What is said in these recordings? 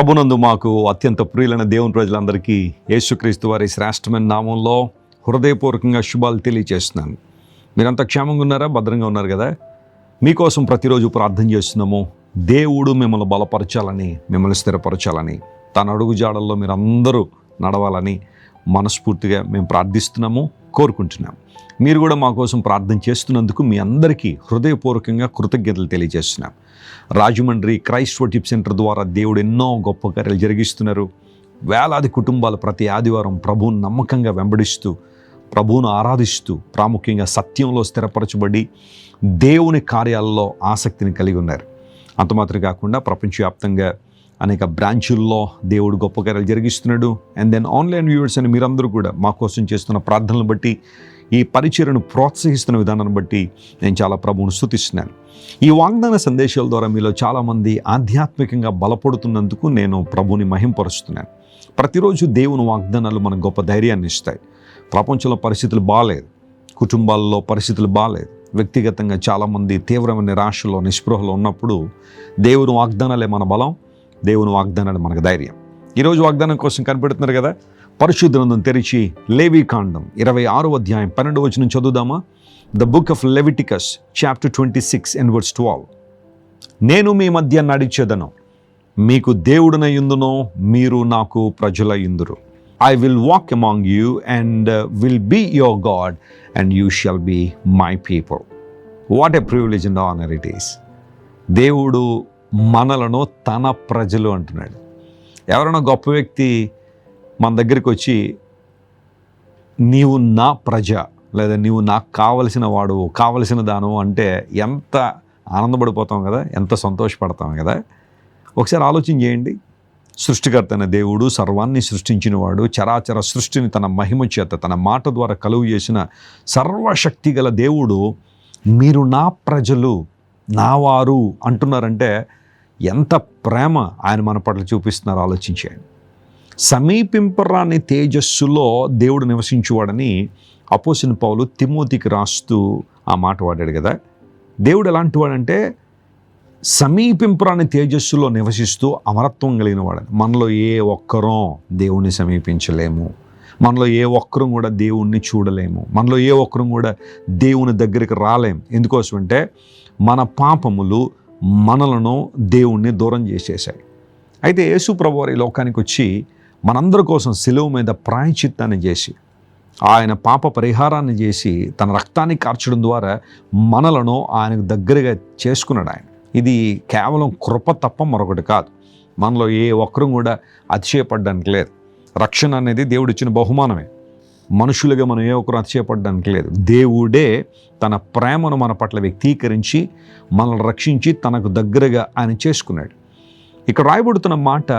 ప్రభునందు మాకు అత్యంత ప్రియులైన దేవుని ప్రజలందరికీ యేసుక్రీస్తు వారి శ్రేష్టమైన నామంలో హృదయపూర్వకంగా శుభాలు తెలియజేస్తున్నాను. మీరంతా క్షేమంగా ఉన్నారా? భద్రంగా ఉన్నారు కదా? మీకోసం ప్రతిరోజు ప్రార్థన చేస్తున్నాము. దేవుడు మిమ్మల్ని బలపరచాలని, మిమ్మల్ని స్థిరపరచాలని, తన అడుగు జాడల్లో మీరందరూ నడవాలని మనస్ఫూర్తిగా మేము ప్రార్థిస్తున్నాము, కోరుకుంటున్నాము. మీరు కూడా మా కోసం ప్రార్థన చేస్తున్నందుకు మీ అందరికీ హృదయపూర్వకంగా కృతజ్ఞతలు తెలియజేస్తున్నాం. రాజమండ్రి క్రైస్ట్ వర్షిప్ సెంటర్ ద్వారా దేవుడు ఎన్నో గొప్ప కార్యాలు జరిగిస్తున్నారు. వేలాది కుటుంబాలు ప్రతి ఆదివారం ప్రభువును నమ్మకంగా వెంబడిస్తూ, ప్రభువును ఆరాధిస్తూ, ప్రాముఖ్యంగా సత్యంలో స్థిరపరచబడి దేవుని కార్యాలలో ఆసక్తిని కలిగి ఉన్నారు. అంత మాత్రం కాకుండా ప్రపంచవ్యాప్తంగా అనేక బ్రాంచుల్లో దేవుడు గొప్ప కార్యాలు జరిగిస్తున్నాడు. అండ్ దెన్ ఆన్లైన్ వ్యూవర్స్ అని మీరందరూ కూడా మా కోసం చేస్తున్న ప్రార్థనలు బట్టి, ఈ పరిచర్యను ప్రోత్సహిస్తున్న విధానాన్ని బట్టి నేను చాలా ప్రభువును స్తుతిస్తున్నాను. ఈ వాగ్దాన సందేశాల ద్వారా మీలో చాలామంది ఆధ్యాత్మికంగా బలపడుతున్నందుకు నేను ప్రభువుని మహింపరుస్తున్నాను. ప్రతిరోజు దేవుని వాగ్దానాలు మనకు గొప్ప ధైర్యాన్ని ఇస్తాయి. ప్రపంచంలో పరిస్థితులు బాగాలేదు, కుటుంబాల్లో పరిస్థితులు బాగాలేదు, వ్యక్తిగతంగా చాలామంది తీవ్రమైన నిరాశలో, నిస్పృహలో ఉన్నప్పుడు దేవుని వాగ్దానాలే మన బలం, దేవుని వాగ్దానాలు మనకు ధైర్యం. ఈరోజు వాగ్దానం కోసం కనిపెడుతున్నారు కదా? పరిశుద్ధ గ్రంథం తెరిచి లేవీకాండం 26వ అధ్యాయం 12వ వచనం చదువుదామా? The book of Leviticus chapter 26 and verse 12. నేను మీ మధ్య నడిచెదను, మీకు దేవుడనయుందును, మీరు నాకు ప్రజలయుందురు. I will walk among you and will be your God and you shall be my people. What a privilege and honor it is. దేవుడు మనలను తన ప్రజలు అంటున్నాడు. ఎవరైనా గొప్ప వ్యక్తి మన దగ్గరికి వచ్చి నీవు నా ప్రజ, లేదా నీవు నాకు కావలసిన వాడు, కావలసిన దాను అంటే ఎంత ఆనందపడిపోతాం కదా, ఎంత సంతోషపడతాం కదా. ఒకసారి ఆలోచన చేయండి. సృష్టికర్త అయిన దేవుడు, సర్వాన్ని సృష్టించినవాడు, చరాచర సృష్టిని తన మహిమ చేత, తన మాట ద్వారా కలుగు చేసిన సర్వశక్తి గల దేవుడు మీరు నా ప్రజలు, నా వారు అంటున్నారంటే ఎంత ప్రేమ ఆయన మన పట్ల చూపిస్తున్నారు ఆలోచించేయండి. సమీపింపరాని తేజస్సులో దేవుడు నివసించువాడని అపోస్తలుడైన పౌలు తిమోతికి రాస్తూ ఆ మాట వాడాడు కదా. దేవుడు ఎలాంటి వాడంటే సమీపింపరాని తేజస్సులో నివసిస్తూ అమరత్వం కలిగిన వాడని. మనలో ఏ ఒక్కరూ దేవుణ్ణి సమీపించలేము, మనలో ఏ ఒక్కరూ కూడా దేవుణ్ణి చూడలేము, మనలో ఏ ఒక్కరూ కూడా దేవుని దగ్గరికి రాలేము. ఎందుకోసం అంటే మన పాపములు మనలను దేవుణ్ణి దూరం చేసేసాయి. అయితే యేసు ప్రభువారు ఈ లోకానికి వచ్చి మనందరి కోసం శిలువ మీద ప్రాయశ్చిత్తాన్ని చేసి, ఆయన పాప పరిహారాన్ని చేసి, తన రక్తాన్ని కార్చడం ద్వారా మనలను ఆయనకు దగ్గరగా చేసుకున్నాడు ఆయన. ఇది కేవలం కృప తప్ప మరొకటి కాదు. మనలో ఏ ఒక్కరూ కూడా అతిశయపడడానికి లేదు. రక్షణ అనేది దేవుడిచ్చిన బహుమానమే. మనుషులుగా మనం ఏ ఒక్కరు అతిశయపడడానికి లేదు. దేవుడే తన ప్రేమను మన పట్ల వ్యక్తీకరించి మనల్ని రక్షించి తనకు దగ్గరగా ఆయన చేసుకున్నాడు. ఇక్కడ రాయబడుతున్న మాట,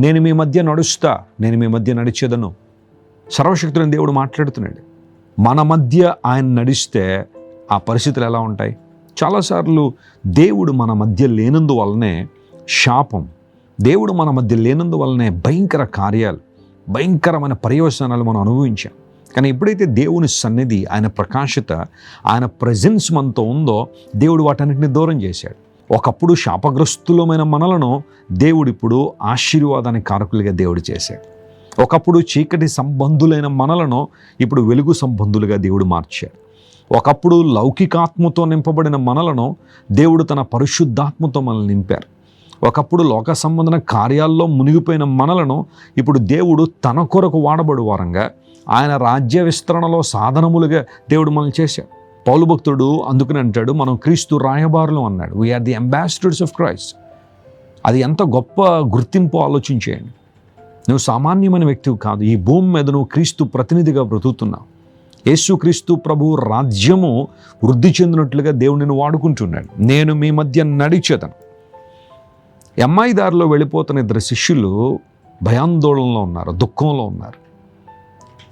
నేను మీ మధ్య నడుస్తా, నేను మీ మధ్య నడిచేదను. సర్వశక్తుడైన దేవుడు మాట్లాడుతున్నాడు. మన మధ్య ఆయన నడిస్తే ఆ పరిస్థితులు ఎలా ఉంటాయి? చాలాసార్లు దేవుడు మన మధ్య లేనందువల్లనే శాపం, దేవుడు మన మధ్య లేనందువల్లనే భయంకర కార్యాలు, భయంకరమైన పర్యవసానాలు మనం అనుభవించాం. కానీ ఎప్పుడైతే దేవుని సన్నిధి, ఆయన ప్రకాశత, ఆయన ప్రజెన్స్ మనతో ఉందో దేవుడు వాటన్నిటిని దూరం చేశాడు. ఒకప్పుడు శాపగ్రస్తులమైన మనలను దేవుడు ఇప్పుడు ఆశీర్వాదానికి కారకులుగా దేవుడు చేశాడు. ఒకప్పుడు చీకటి సంబంధులైన మనలను ఇప్పుడు వెలుగు సంబంధులుగా దేవుడు మార్చాడు. ఒకప్పుడు లౌకికాత్మతో నింపబడిన మనలను దేవుడు తన పరిశుద్ధాత్మతో మనల్ని నింపారు. ఒకప్పుడు లోక సంబంధన కార్యాల్లో మునిగిపోయిన మనలను ఇప్పుడు దేవుడు తన కొరకు వాడబడు వారంగా, ఆయన రాజ్య విస్తరణలో సాధనములుగా దేవుడు మనల్ని చేశాడు. పౌలు భక్తుడు అందుకని అంటాడు, మనం క్రీస్తు రాయబారులు అన్నాడు. We are the ambassadors of Christ. అది ఎంత గొప్ప గుర్తింపు ఆలోచించేయండి. నువ్వు సామాన్యమైన వ్యక్తివి కాదు. ఈ భూమి మీద నువ్వు క్రీస్తు ప్రతినిధిగా బ్రతుకుతున్నావు. యేసుక్రీస్తు ప్రభు రాజ్యము వృద్ధి చెందినట్లుగా దేవుడిని వాడుకుంటున్నాడు. నేను మీ మధ్య నడిచేదను. ఎమ్మాయి దారిలో వెళ్ళిపోతున్న ఇద్దరు శిష్యులు భయాందోళనలో ఉన్నారు, దుఃఖంలో ఉన్నారు.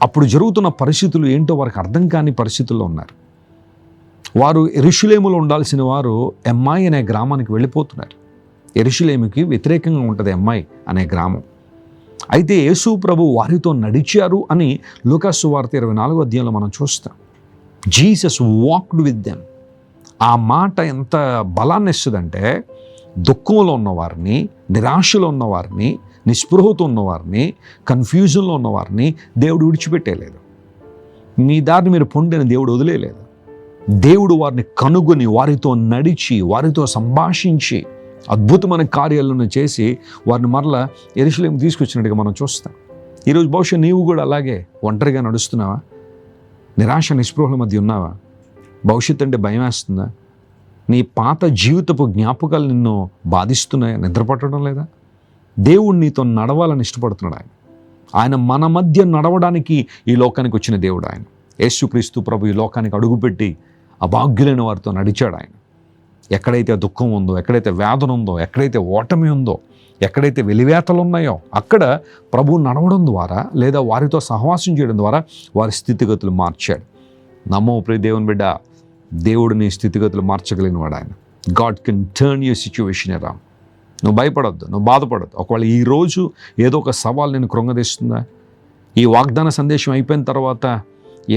అప్పుడు జరుగుతున్న పరిస్థితులు ఏంటో వారికి అర్థం కాని పరిస్థితుల్లో ఉన్నారు. వారు యెరూషలేములో ఉండాల్సిన వారు ఎమ్మాయి అనే గ్రామానికి వెళ్ళిపోతున్నారు. యెరూషలేముకి వ్యతిరేకంగా ఉంటుంది ఎమ్మాయి అనే గ్రామం. అయితే యేసు ప్రభు వారితో నడిచారు అని లూకాసు సువార్త 24వ అధ్యాయంలో మనం చూస్తాం. Jesus walked with them. ఆ మాట ఎంత బలాన్ని ఇస్తుందంటే దుఃఖంలో ఉన్నవారిని, నిరాశలో ఉన్నవారిని, నిస్పృహతో ఉన్నవారిని, కన్ఫ్యూజన్లో ఉన్నవారిని దేవుడు విడిచిపెట్టేయలేదు. మీ దారిని మీరు పొండిన దేవుడు వదిలేయలేదు. దేవుడు వారిని కనుగొని వారితో నడిచి వారితో సంభాషించి అద్భుతమైన కార్యాలను చేసి వారిని మరలా యెరూషలేము తీసుకొచ్చినట్టుగా మనం చూస్తాం. ఈరోజు బహుశా నీవు కూడా అలాగే ఒంటరిగా నడుస్తున్నావా? నిరాశ నిస్పృహల మధ్య ఉన్నావా? భవిష్యత్తు అంటే భయం వేస్తుందా? నీ పాత జీవితపు జ్ఞాపకాలు నిన్ను బాధిస్తున్నాయా? నిద్రపట్టడం లేదా? దేవుడు నీతో నడవాలని ఇష్టపడుతున్నాడు. ఆయన మన మధ్య నడవడానికి ఈ లోకానికి వచ్చిన దేవుడు. ఆయన యేసుక్రీస్తు ప్రభు ఈ లోకానికి అడుగుపెట్టి అభాగ్యులైన వారితో నడిచాడు. ఆయన ఎక్కడైతే దుఃఖం ఉందో, ఎక్కడైతే వేదన ఉందో, ఎక్కడైతే ఓటమి ఉందో, ఎక్కడైతే వెలివేతలు ఉన్నాయో అక్కడ ప్రభు నడవడం ద్వారా లేదా వారితో సహవాసం చేయడం ద్వారా వారి స్థితిగతులు మార్చాడు. నమ్మో ప్రియ దేవుని బిడ్డ, దేవుడు నీ స్థితిగతులు మార్చగలిగిన వాడు ఆయన. God can turn your situation around. నువ్వు భయపడొద్దు, నువ్వు బాధపడద్దు. ఒకవేళ ఈరోజు ఏదో ఒక సవాల్ నేను కృంగదీస్తుందా? ఈ వాగ్దాన సందేశం అయిపోయిన తర్వాత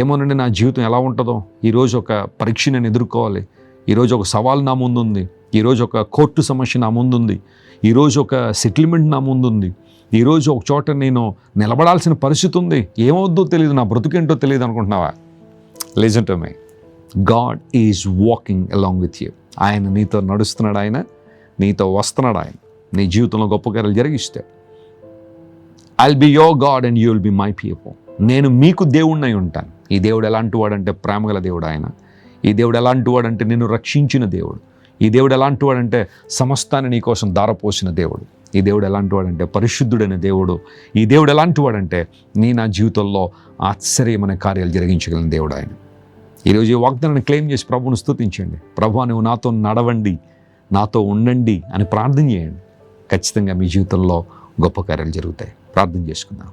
ఏమోనండి నా జీవితం ఎలా ఉంటుందో, ఈరోజు ఒక పరీక్ష నేను ఎదుర్కోవాలి, ఈరోజు ఒక సవాల్ నా ముందుంది, ఈరోజు ఒక కోర్టు సమస్య నా ముందుంది, ఈరోజు ఒక సెటిల్మెంట్ నా ముందుంది, ఈరోజు ఒక చోట నేను నిలబడాల్సిన పరిస్థితి ఉంది, ఏమవుద్దో తెలియదు, నా బ్రతుకేంటో తెలియదు అనుకుంటున్నావా? Listen to me. God is walking along with you. ఆయన నీతో నడుస్తున్నాడు, ఆయన నీతో వస్తున్నాడు, ఆయన నీ జీవితంలో గొప్ప కార్యాలు జరిగిస్తాడు. I'll be your God and you will be my people. నేను మీకు దేవుడినై ఉంటాను. ఈ దేవుడు ఎలాంటి వాడంటే ప్రేమగల దేవుడు ఆయన. ఈ దేవుడు ఎలాంటి వాడంటే నిన్ను రక్షించిన దేవుడు. ఈ దేవుడు ఎలాంటి వాడంటే సమస్తాన్ని నీ కోసం దారపోసిన దేవుడు. ఈ దేవుడు ఎలాంటి వాడంటే పరిశుద్ధుడైన దేవుడు. ఈ దేవుడు ఎలాంటి వాడంటే నా జీవితంలో ఆశ్చర్యమైన కార్యాలు జరిగించగలిగిన దేవుడు ఆయన. ఈరోజు ఈ వాగ్దానాన్ని క్లెయిమ్ చేసి ప్రభువును స్తుతించండి. ప్రభువా, నువ్వు నాతో నడవండి, నాతో ఉండండి అని ప్రార్థన చేయండి. ఖచ్చితంగా మీ జీవితంలో గొప్ప కార్యాలు జరుగుతాయి. ప్రార్థన చేసుకుందాం.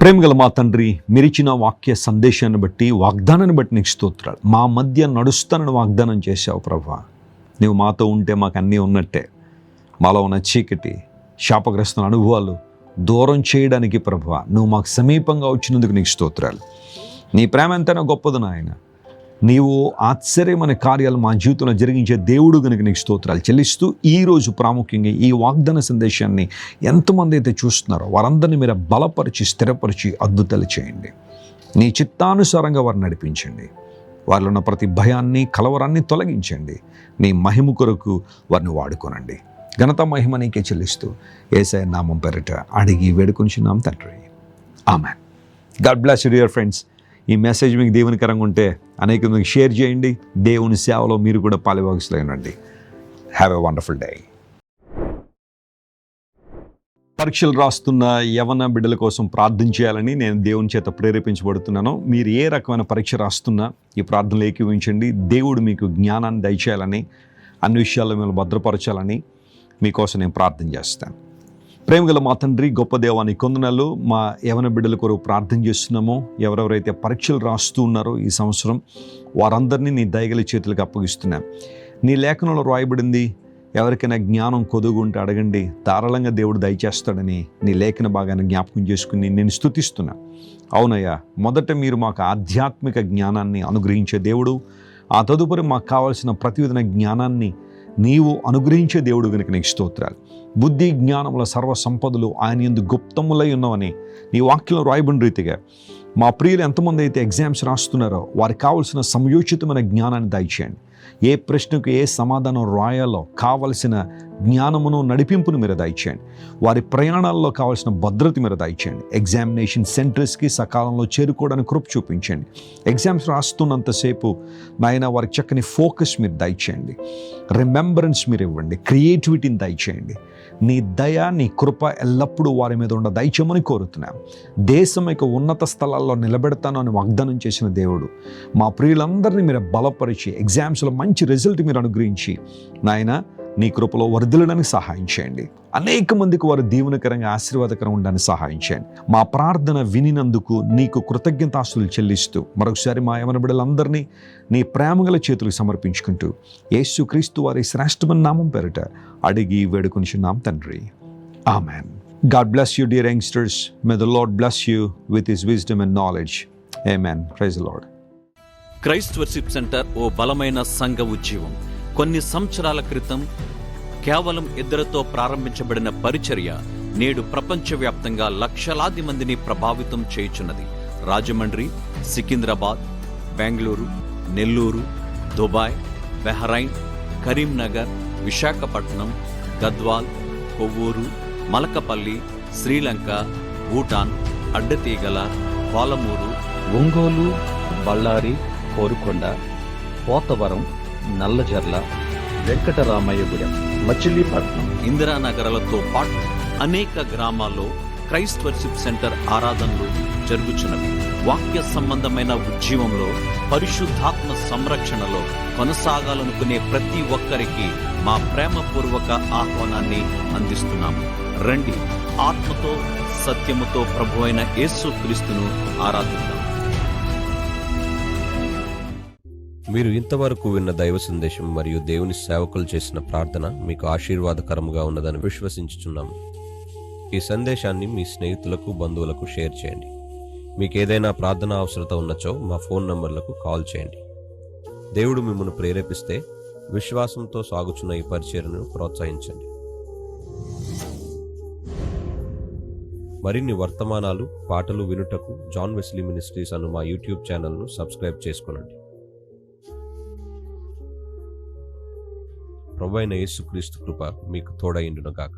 ప్రేమగల మా తండ్రి, మీరిచ్చిన వాక్య సందేశాన్ని బట్టి, వాగ్దానాన్ని బట్టి నీకు స్తోత్రాలు. మా మధ్య నడుస్తానని వాగ్దానం చేశావు ప్రభువా. నువ్వు మాతో ఉంటే మాకు అన్నీ ఉన్నట్టే. మాలో ఉన్న చీకటి, శాపగ్రస్తుల అనుభవాలు దూరం చేయడానికి ప్రభువా నువ్వు మాకు సమీపంగా వచ్చినందుకు నీకు స్తోత్రాలు. నీ ప్రేమ ఎంతైనా గొప్పది నాయన. నీవు ఆశ్చర్యమైన కార్యాలు మా జీవితంలో జరిగించే దేవుడు కనుక నీకు స్తోత్రాలు చెల్లిస్తూ, ఈరోజు ప్రాముఖ్యంగా ఈ వాగ్దాన సందేశాన్ని ఎంతమంది అయితే చూస్తున్నారో వారందరినీ మీరు బలపరిచి, స్థిరపరిచి అద్భుతాలు చేయండి. నీ చిత్తానుసారంగా వారిని నడిపించండి. వారిలో ఉన్న ప్రతి భయాన్ని, కలవరాన్ని తొలగించండి. నీ మహిమ కొరకు వారిని వాడుకోనండి. ఘనత మహిమ నీకే చెల్లిస్తూ యేసయ్య నామం పేరిట అడిగి వేడుకొంచున్నాం తండ్రి. Amen. God bless you dear friends. ఈ మెసేజ్ మీకు దీవెనకరంగా ఉంటే అనేక మందికి షేర్ చేయండి. దేవుని సేవలో మీరు కూడా పాలుభాగస్తులైనండి. Have a wonderful day. పరీక్షలు రాస్తున్న యవన బిడ్డల కోసం ప్రార్థన చేయాలని నేను దేవుని చేత ప్రేరేపించబడుతున్నాను. మీరు ఏ రకమైన పరీక్ష రాస్తున్నా ఈ ప్రార్థనలు ఏకీవించండి. దేవుడు మీకు జ్ఞానాన్ని దయచేయాలని, అన్ని విషయాల్లో మిమ్మల్ని భద్రపరచాలని మీకోసం నేను ప్రార్థన చేస్తాను. ప్రేమగల మా తండ్రి, గొప్ప దేవాని కొందనాలు. మా యవన బిడ్డల కొరకు ప్రార్థన చేస్తున్నామో, ఎవరెవరైతే పరీక్షలు రాస్తూ ఉన్నారో ఈ సంవత్సరం, వారందరినీ నీ దయగల చేతులకు అప్పగిస్తున్నాం. నీ లేఖనంలో రాయబడింది, ఎవరికైనా జ్ఞానం కొదుగుంటే అడగండి, ధారాళంగా దేవుడు దయచేస్తాడని నీ లేఖన భాగాన్ని జ్ఞాపకం చేసుకుని నేను స్తుతిస్తున్నా. అవునయ్యా, మొదట మీరు మాకు ఆధ్యాత్మిక జ్ఞానాన్ని అనుగ్రహించే దేవుడు, ఆ తదుపరి మాకు కావాల్సిన ప్రతివిధమైన జ్ఞానాన్ని నీవు అనుగ్రహించే దేవుడు కనుక నీకు స్తోత్రాలు. బుద్ధి జ్ఞానముల సర్వ సంపదలు ఆయన యందు గుప్తములై ఉన్నవని నీ వాక్యంలో రాయబడిన రీతిగా మా ప్రియులు ఎంతమంది అయితే ఎగ్జామ్స్ రాస్తున్నారో వారికి కావలసిన సమయోచితమైన జ్ఞానాన్ని దయచేయండి. ఏ ప్రశ్నకు ఏ సమాధానం రాయాలో కావలసిన జ్ఞానమును, నడిపింపును మీరు దయచేయండి. వారి ప్రయాణాల్లో కావాల్సిన భద్రత మీరు దయచేయండి. ఎగ్జామినేషన్ సెంటర్స్కి సకాలంలో చేరుకోవడానికి కృప చూపించండి. ఎగ్జామ్స్ రాస్తున్నంతసేపు నాయన వారికి చక్కని ఫోకస్ మీరు దయచేయండి. రిమెంబరెన్స్ మీరు ఇవ్వండి. క్రియేటివిటీని దయచేయండి. నీ దయ, నీ కృప ఎల్లప్పుడూ వారి మీద ఉన్న దయచేయమని కోరుతున్నాం. దేశం యొక్క ఉన్నత స్థలాల్లో నిలబెడతాను అని వాగ్దానం చేసిన దేవుడు, మా ప్రియులందరినీ మీరు బలపరిచి ఎగ్జామ్స్లో మంచి రిజల్ట్ మీరు అనుగ్రహించి నాయన నీ కృపలో వర్ధిల్లడానికి సహాయం చేయండి. అనేక మందికి వారు దీవెనకరంగా, ఆశీర్వాదకరంగా ఉండడానికి సహాయం చేయండి. మా ప్రార్థన వినినందుకు నీకు కృతజ్ఞతాస్తులు చెల్లిస్తూ మరొకసారి మా యవన బిడ్డలందరినీ నీ ప్రేమగల చేతులకు సమర్పించుకుంటూ యేసుక్రీస్తు వారి శ్రేష్టమైన నామం పేరిట అడిగి వేడుకొనిచున్నాం తండ్రి. Amen. God bless you, dear youngsters. May the Lord bless you with his wisdom and knowledge. Amen. Praise the Lord. Christ worship centre ఓ బలమైన సంఘ ఉద్యమం. కొన్ని సంవత్సరాల క్రితం కేవలం 2 ప్రారంభించబడిన పరిచర్య నేడు ప్రపంచవ్యాప్తంగా లక్షలాది మందిని ప్రభావితం చేయుచున్నది. రాజమండ్రి, సికింద్రాబాద్, బెంగళూరు, నెల్లూరు, దుబాయ్, బెహ్రైన్, కరీంనగర్, విశాఖపట్నం, గద్వాల్, కొవ్వూరు, మలకపల్లి, శ్రీలంక, భూటాన్, అడ్డతీగల, పాలమూరు, ఒంగోలు, బళ్ళారి, కోరుకొండ, పోతవరం, నల్లజర్ల, వెంకటరామయ్యగూడెం, మచిలీపట్నం, ఇందిరానగర్లతో పాటు అనేక గ్రామాల్లో క్రైస్ట్ వర్షిప్ సెంటర్ ఆరాధనలు జరుగుచున్నవి. వాక్య సంబంధమైన ఉజ్జీవంలో, పరిశుద్ధాత్మ సంరక్షణలో కొనసాగాలనుకునే ప్రతి ఒక్కరికి మా ప్రేమపూర్వక ఆహ్వానాన్ని అందిస్తున్నాము. రండి, ఆత్మతో సత్యముతో ప్రభువైన యేసు క్రీస్తును ఆరాధిద్దాం. మీరు ఇంతవరకు విన్న దైవ సందేశం మరియు దేవుని సేవకులు చేసిన ప్రార్థన మీకు ఆశీర్వాదకరముగా ఉన్నదని విశ్వసించుచున్నాము. ఈ సందేశాన్ని మీ స్నేహితులకు, బంధువులకు షేర్ చేయండి. మీకు ఏదైనా ప్రార్థన అవసరత ఉన్నచో మా ఫోన్ నంబర్లకు కాల్ చేయండి. దేవుడు మిమ్మల్ని ప్రేరేపిస్తే విశ్వాసంతో సాగుచున్న ఈ పరిచర్యను ప్రోత్సహించండి. మరిన్ని వర్తమానాలు, పాటలు వినుటకు జాన్ వెస్లీ మినిస్ట్రీస్ అను మా యూట్యూబ్ ఛానల్ను సబ్స్క్రైబ్ చేసుకొనండి. ప్రభువైన యేసుక్రీస్తు కృప మీకు తోడైండును గాక.